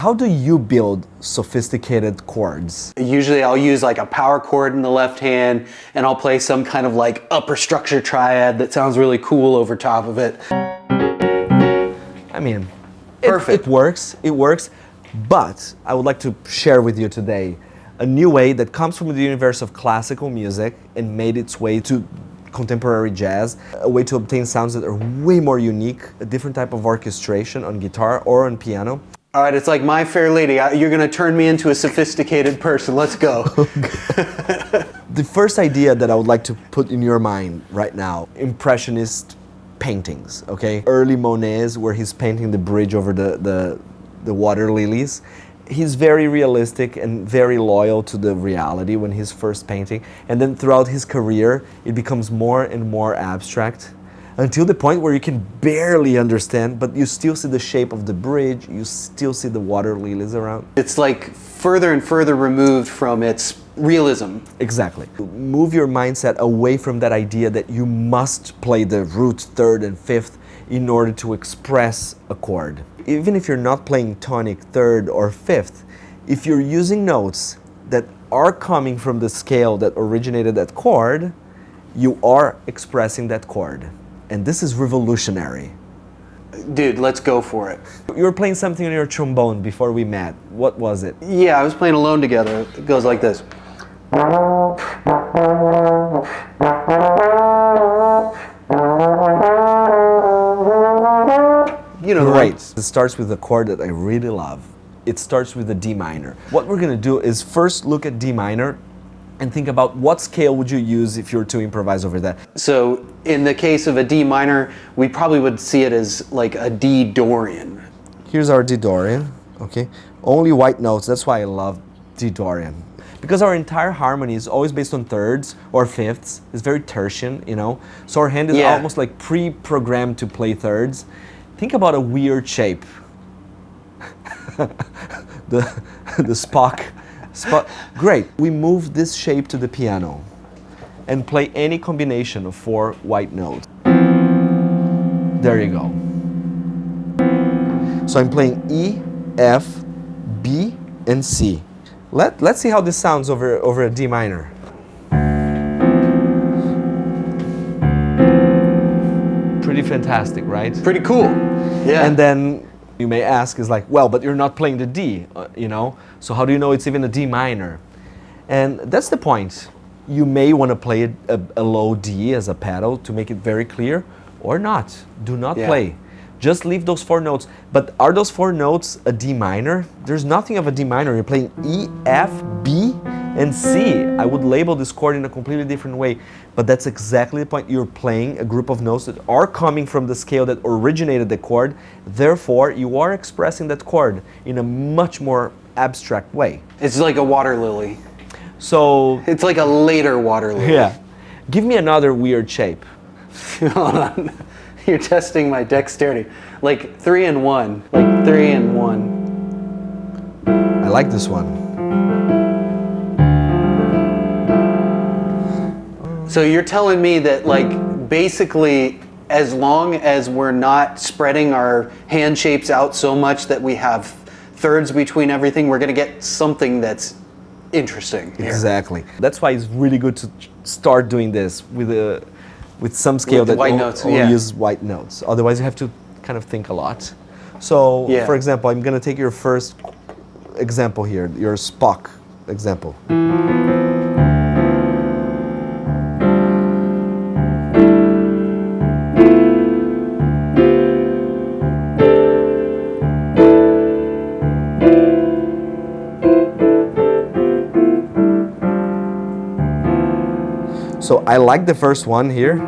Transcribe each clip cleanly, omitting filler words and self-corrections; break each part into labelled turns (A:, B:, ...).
A: How do you build sophisticated chords?
B: Usually I'll use like a power chord in the left hand and I'll play some kind of like upper structure triad that sounds really cool over top of it.
A: I mean,
B: perfect.
A: It works, but I would like to share with you today a new way that comes from the universe of classical music and made its way to contemporary jazz, a way to obtain sounds that are way more unique, a different type of orchestration on guitar or on piano.
B: All right, it's like My Fair Lady. You're going to turn me into a sophisticated person. Let's go.
A: The first idea that I would like to put in your mind right now, impressionist paintings, okay? Early Monet's, where he's painting the bridge over the water lilies. He's very realistic and very loyal to the reality when he's first painting. And then throughout his career, it becomes more and more abstract, until the point where you can barely understand, but you still see the shape of the bridge, you still see the water lilies around.
B: It's like further and further removed from its realism.
A: Exactly. Move your mindset away from that idea that you must play the root, third, and fifth in order to express a chord. Even if you're not playing tonic, third, or fifth, if you're using notes that are coming from the scale that originated that chord, you are expressing that chord. And this is revolutionary.
B: Dude, let's go for it.
A: You were playing something on your trombone before we met. What was it?
B: Yeah, I was playing Alone Together. It goes like this. You know,
A: great. It starts with a chord that I really love. It starts with a D minor. What we're gonna do is first look at D minor and think about what scale would you use if you were to improvise over that.
B: So in the case of a D minor, we probably would see it as like a D Dorian.
A: Here's our D Dorian, okay? Only white notes, that's why I love D Dorian. Because our entire harmony is always based on thirds or fifths. It's very tertian, you know? So our hand is almost like pre-programmed to play thirds. Think about a weird shape. the Spock. Great. We move this shape to the piano and play any combination of 4 white notes. There you go. So I'm playing E, F, B, and C. Let's see how this sounds over a D minor. Pretty fantastic, right?
B: Pretty cool. Yeah.
A: And then you may ask, is like, well, but you're not playing the D, you know? So how do you know it's even a D minor? And that's the point. You may want to play a low D as a pedal to make it very clear, or not. Do not play. Just leave those 4 notes. But are those 4 notes a D minor? There's nothing of a D minor. You're playing E, F, B, and C. I would label this chord in a completely different way. But that's exactly the point. You're playing a group of notes that are coming from the scale that originated the chord. Therefore, you are expressing that chord in a much more abstract way.
B: It's like a water lily.
A: So
B: it's like a later water lily.
A: Yeah. Give me another weird shape.
B: Hold on. You're testing my dexterity. Like 3 and 1. Like 3 and 1.
A: I like this one.
B: So you're telling me that, like, basically, as long as we're not spreading our hand shapes out so much that we have thirds between everything, we're going to get something that's interesting here.
A: Exactly. That's why it's really good to start doing this with some scale that only uses white notes. Otherwise, you have to kind of think a lot. So, for example, I'm going to take your first example here, your Spock example. So I like the first one here.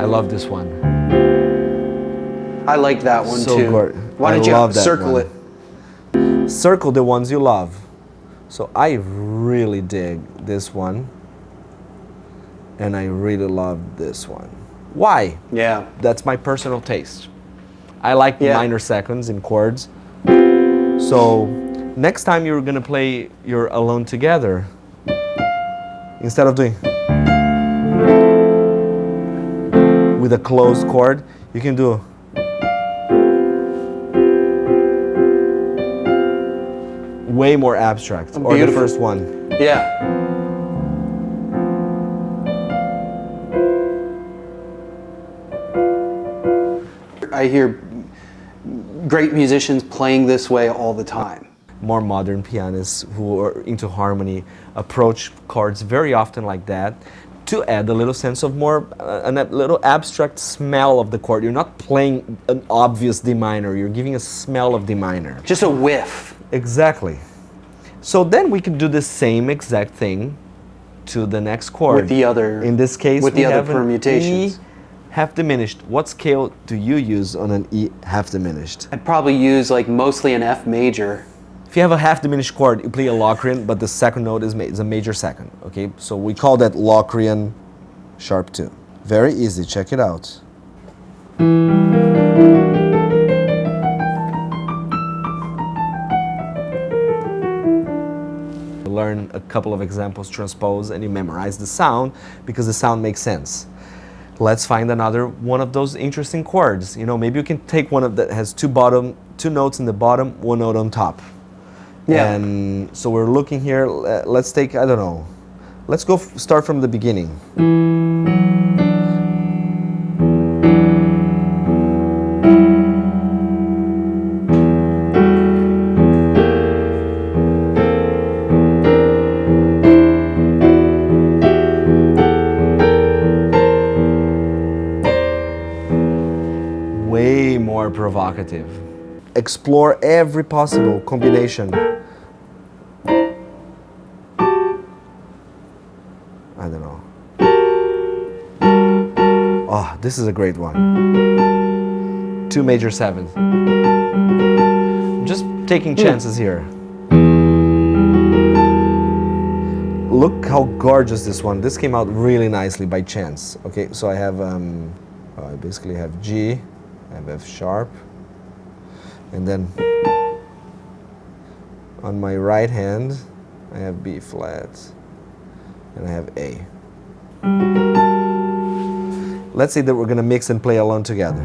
A: I love this one.
B: I like that one too. Why don't you circle it?
A: Circle the ones you love. So I really dig this one. And I really love this one. Why?
B: Yeah.
A: That's my personal taste. I like minor seconds in chords. So next time you're gonna play your Alone Together, instead of doing with a closed chord, you can do way more abstract. Or the first one.
B: Yeah. I hear great musicians playing this way all the time.
A: More modern pianists who are into harmony approach chords very often like that to add a little sense of more, a little abstract smell of the chord. You're not playing an obvious D minor, you're giving a smell of D minor.
B: Just a whiff.
A: Exactly. So then we can do the same exact thing to the next chord.
B: With the other,
A: in this case,
B: with
A: we
B: the other
A: have
B: permutations.
A: an E half-diminished. What scale do you use on an E half-diminished?
B: I'd probably use like mostly an F major.
A: If you have a half-diminished chord, you play a Locrian, but the second note is a major second, okay? So we call that Locrian sharp 2. Very easy, check it out. You learn a couple of examples, transpose, and you memorize the sound because the sound makes sense. Let's find another one of those interesting chords. You know, maybe you can take one that has two notes in the bottom, one note on top.
B: Yeah.
A: And so we're looking here, let's take, I don't know, let's go start from the beginning. Way more provocative. Explore every possible combination. I don't know. Oh, this is a great one. 2 major 7s. I'm just taking chances here. Look how gorgeous this one. This came out really nicely by chance. Okay, so I have, I basically have G, I have F sharp, and then on my right hand, I have B flat, and I have A. Let's say that we're going to mix and play along together.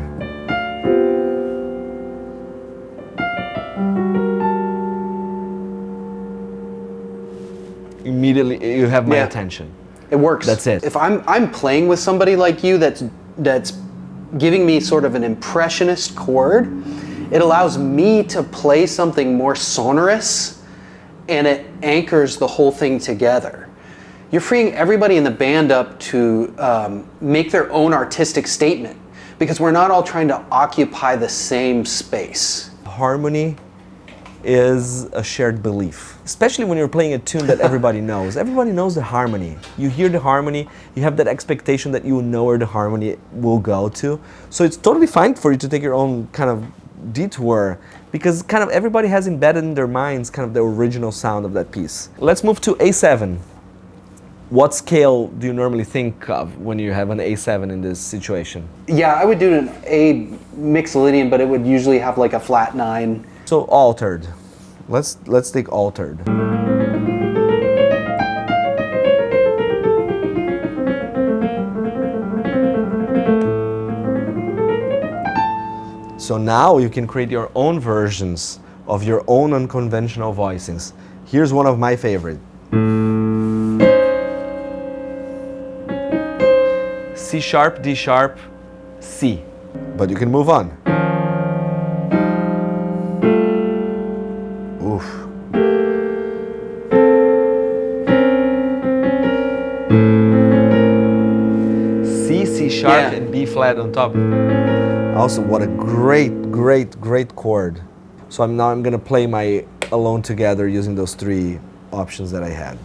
A: Immediately, you have my attention.
B: It works.
A: That's it.
B: If I'm playing with somebody like you that's giving me sort of an impressionist chord, it allows me to play something more sonorous, and it anchors the whole thing together. You're freeing everybody in the band up to make their own artistic statement, because we're not all trying to occupy the same space.
A: Harmony is a shared belief, especially when you're playing a tune that everybody knows. Everybody knows the harmony. You hear the harmony, you have that expectation that you will know where the harmony will go to. So it's totally fine for you to take your own kind of detour, because kind of everybody has embedded in their minds kind of the original sound of that piece. Let's move to A7. What scale do you normally think of when you have an A7 in this situation?
B: Yeah, I would do an A mixolydian, but it would usually have like a flat 9.
A: So altered. Let's take altered. So now you can create your own versions of your own unconventional voicings. Here's one of my favorite. C sharp, D sharp, C. But you can move on. Oof. C, C sharp, and B flat on top. Also, what a great chord. So now I'm gonna play my Alone Together using those 3 options that I had.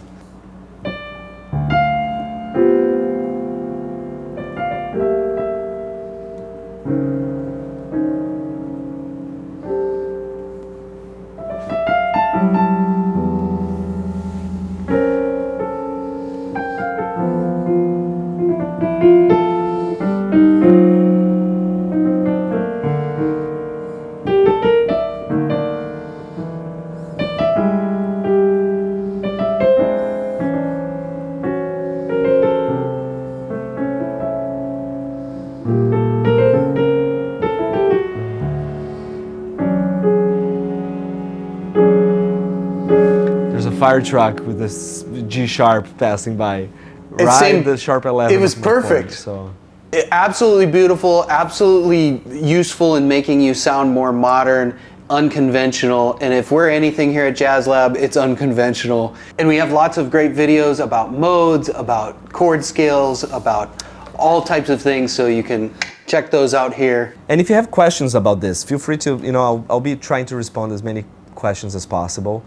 A: fire truck with this G sharp passing by.
B: It's
A: Right,
B: same-
A: the sharp 11.
B: it was
A: of my chord,
B: perfect.
A: so.
B: Absolutely beautiful, absolutely useful in making you sound more modern, unconventional. And if we're anything here at Jazz Lab, it's unconventional. And we have lots of great videos about modes, about chord scales, about all types of things, so you can check those out here.
A: And if you have questions about this, feel free to, I'll be trying to respond as many questions as possible.